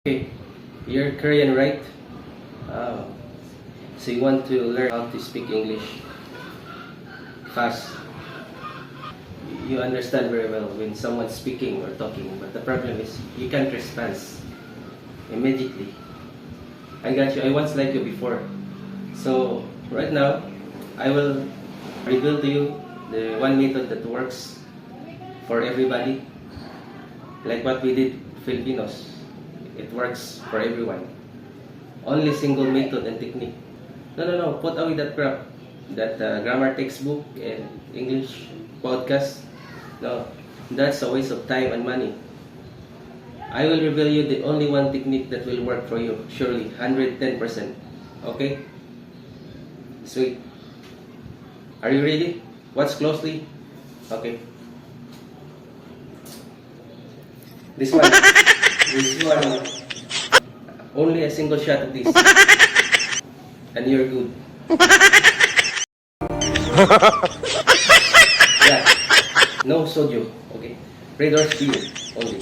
Okay, you're Korean, right? So you want to learn how to speak English fast. You understand very well when someone's speaking or talking, but the problem is you can't respond immediately. I got you. I once liked you before. So right now, I will reveal to you the one method that works for everybody. Like what we did Filipinos. It works for everyone. Only single method and technique. No. Put away that crap. That grammar textbook and English podcast. No, that's a waste of time and money. I will reveal you the only one technique that will work for you. Surely, 110%. Okay? Sweet. Are you ready? Watch closely. Okay. This one. This one. Only a single shot of this. And you're good. Yeah. No soju. Okay. Red or beer only.